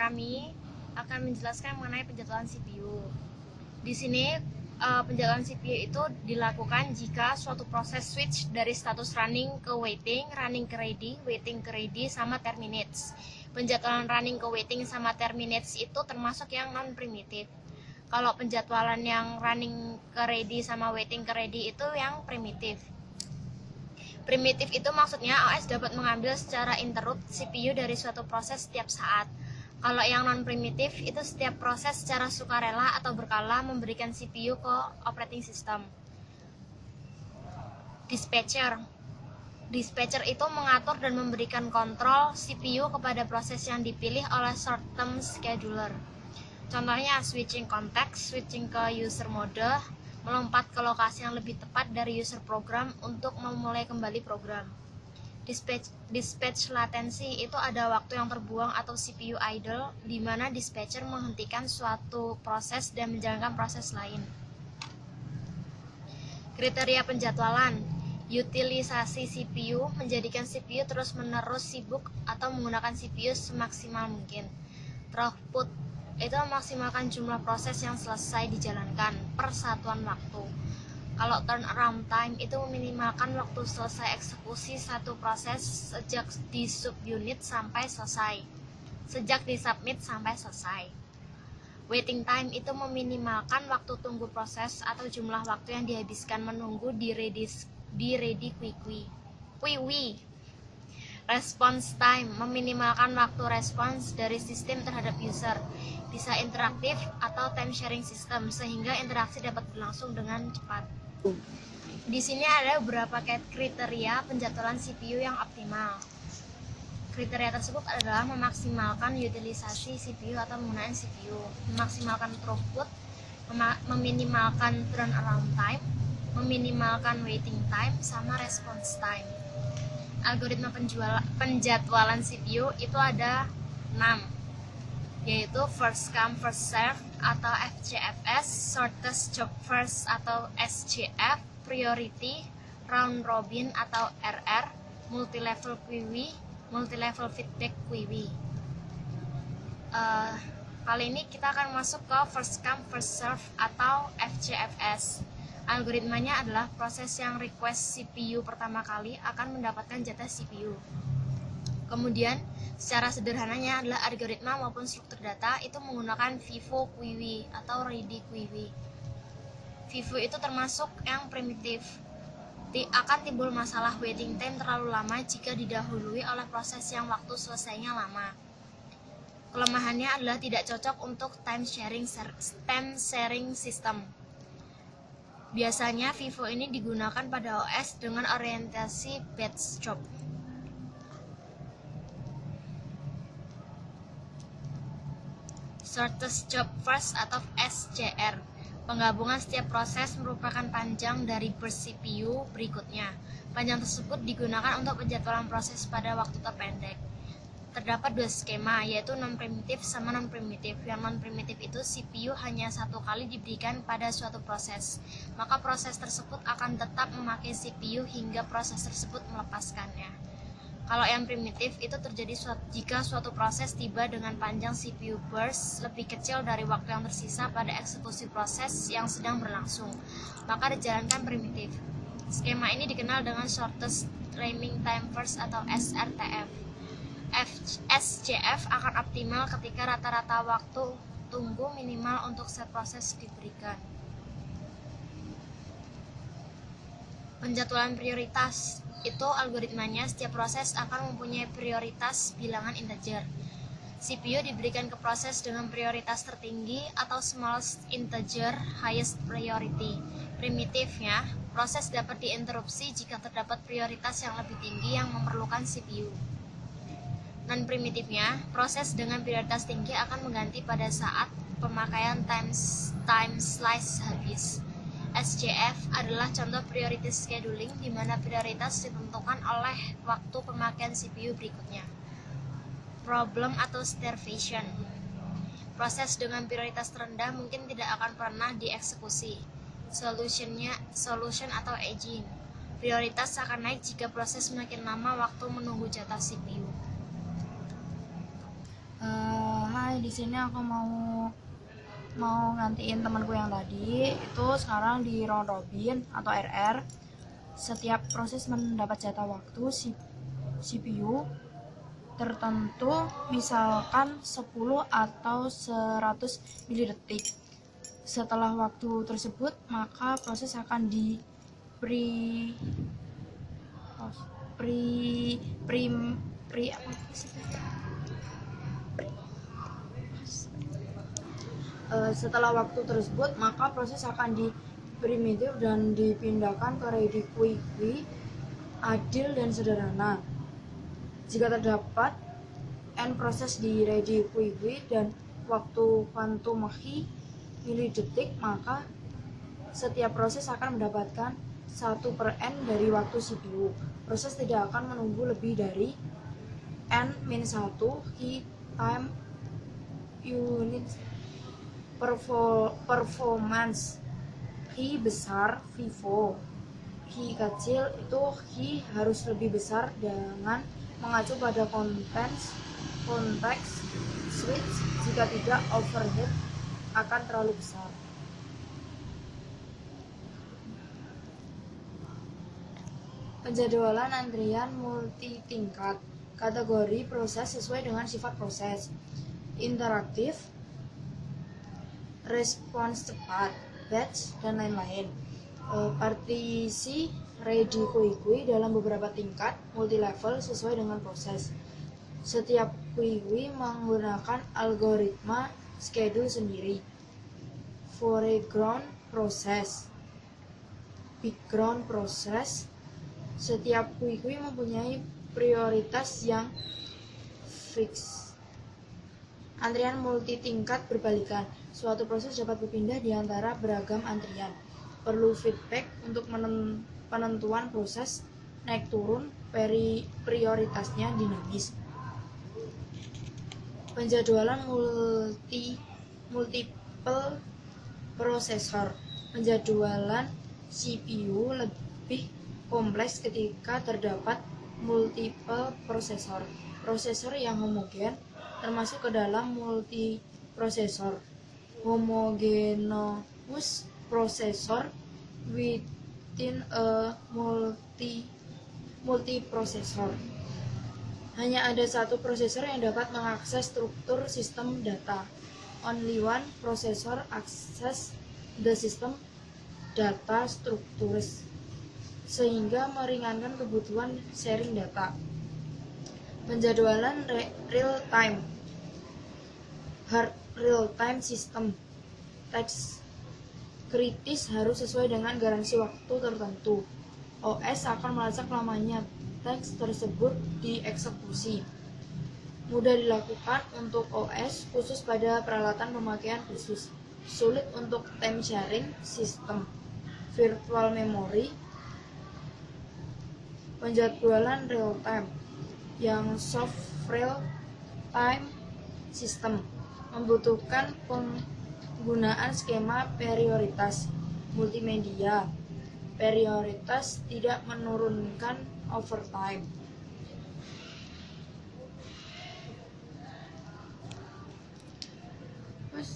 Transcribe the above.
kami akan menjelaskan mengenai penjadwalan CPU. Di sini penjadwalan CPU itu dilakukan jika suatu proses switch dari status running ke waiting ke ready, sama terminates. Penjadwalan running ke waiting sama terminates itu termasuk yang non-primitive. Kalau penjadwalan yang running ke ready sama waiting ke ready itu yang primitif. Primitif itu maksudnya OS dapat mengambil secara interrupt CPU dari suatu proses setiap saat. Kalau yang non-primitif itu setiap proses secara sukarela atau berkala memberikan CPU ke operating system. Dispatcher itu mengatur dan memberikan kontrol CPU kepada proses yang dipilih oleh short-term scheduler. Contohnya switching context, switching ke user mode, melompat ke lokasi yang lebih tepat dari user program untuk memulai kembali program. Dispatch latency itu ada waktu yang terbuang atau CPU idle, di mana dispatcher menghentikan suatu proses dan menjalankan proses lain. Kriteria penjadwalan. Utilisasi CPU menjadikan CPU terus-menerus sibuk atau menggunakan CPU semaksimal mungkin. Throughput itu memaksimalkan jumlah proses yang selesai dijalankan per satuan waktu. Kalau turnaround time itu meminimalkan waktu selesai eksekusi satu proses sejak di subunit sampai selesai, sejak di submit sampai selesai. Waiting time itu meminimalkan waktu tunggu proses atau jumlah waktu yang dihabiskan menunggu di ready quickly. Response time meminimalkan waktu respons dari sistem terhadap user, bisa interaktif atau time sharing system sehingga interaksi dapat berlangsung dengan cepat. Di sini ada beberapa kriteria penjadwalan CPU yang optimal. Kriteria tersebut adalah memaksimalkan utilisasi CPU atau penggunaan CPU, memaksimalkan throughput, meminimalkan turnaround time, meminimalkan waiting time, sama response time. Algoritma penjadwalan CPU itu ada 6, yaitu first come first serve atau FCFS, shortest job first atau SJF, priority, round robin atau RR, multi-level QW, multi-level feedback QW. Kali ini kita akan masuk ke first come first serve atau FCFS. Algoritmanya adalah proses yang request CPU pertama kali akan mendapatkan jatah CPU. Kemudian, secara sederhananya adalah algoritma maupun struktur data itu menggunakan FIFO QW atau ready QW. FIFO itu termasuk yang primitif. Akan timbul masalah waiting time terlalu lama jika didahului oleh proses yang waktu selesainya lama. Kelemahannya adalah tidak cocok untuk time sharing system. Biasanya FIFO ini digunakan pada OS dengan orientasi batch job. Shortest job first atau SJR. Penggabungan setiap proses merupakan panjang dari burst CPU berikutnya. Panjang tersebut digunakan untuk penjadwalan proses pada waktu terpendek. Terdapat dua skema, yaitu non-primitif sama non-primitif. Yang non-primitif itu CPU hanya satu kali diberikan pada suatu proses, maka proses tersebut akan tetap memakai CPU hingga proses tersebut melepaskannya. Kalau yang primitif itu terjadi jika suatu proses tiba dengan panjang CPU burst lebih kecil dari waktu yang tersisa pada eksekusi proses yang sedang berlangsung, maka dijalankan primitif. Skema ini dikenal dengan shortest remaining time first atau SRTF. SJF akan optimal ketika rata-rata waktu tunggu minimal untuk set proses diberikan. Penjadwalan prioritas itu algoritmanya setiap proses akan mempunyai prioritas bilangan integer. CPU diberikan ke proses dengan prioritas tertinggi atau smallest integer highest priority. Primitifnya, proses dapat diinterupsi jika terdapat prioritas yang lebih tinggi yang memerlukan CPU. Non-primitifnya, proses dengan prioritas tinggi akan mengganti pada saat pemakaian time slice habis. SJF adalah contoh priority scheduling di mana prioritas ditentukan oleh waktu pemakaian CPU berikutnya. Problem atau starvation. Proses dengan prioritas terendah mungkin tidak akan pernah dieksekusi. Solution atau aging. Prioritas akan naik jika proses semakin lama waktu menunggu jatah CPU. Hai, di di sini aku mau ngantiin temanku yang tadi. Itu sekarang di round robin atau RR. Setiap proses mendapat jatah waktu CPU tertentu, misalkan 10 atau 100 milidetik. Setelah waktu tersebut, maka proses akan setelah waktu tersebut, maka proses akan primitif dan dipindahkan ke ready quickly, adil dan sederhana. Jika terdapat n proses di ready quickly dan waktu quantum milidetik, maka setiap proses akan mendapatkan 1/n dari waktu CPU. Proses tidak akan menunggu lebih dari n-1 time unit performance. Besar vivo, kecil itu harus lebih besar dengan mengacu pada konteks switch. Jika tidak, overhead akan terlalu besar. Penjadwalan antrian multi tingkat. Kategori proses sesuai dengan sifat proses: interaktif, respons cepat, batch, dan lain-lain. Partisi ready quickly dalam beberapa tingkat multi level sesuai dengan proses. Setiap quickly menggunakan algoritma schedule sendiri. Foreground process, background process. Setiap quickly mempunyai prioritas yang fix. Antrian multi tingkat berbalikan. Suatu proses dapat berpindah di antara beragam antrian. Perlu feedback untuk penentuan proses naik turun prioritasnya dinamis. Penjadwalan multiple prosesor. Penjadwalan CPU lebih kompleks ketika terdapat multiple prosesor. Prosesor yang homogen termasuk ke dalam multiprosesor. Homogeneous processor within a multiprocessor. Hanya ada satu prosesor yang dapat mengakses struktur sistem data. Only one processor access the system data structures, sehingga meringankan kebutuhan sharing data. Penjadwalan real time, hard real time system. Teks kritis harus sesuai dengan garansi waktu tertentu. OS akan melacak lamanya teks tersebut dieksekusi. Mudah dilakukan untuk OS khusus pada peralatan pemakaian khusus. Sulit untuk time sharing system, virtual memory. Penjadwalan real time yang soft real time system membutuhkan penggunaan skema prioritas multimedia. Prioritas tidak menurunkan overtime.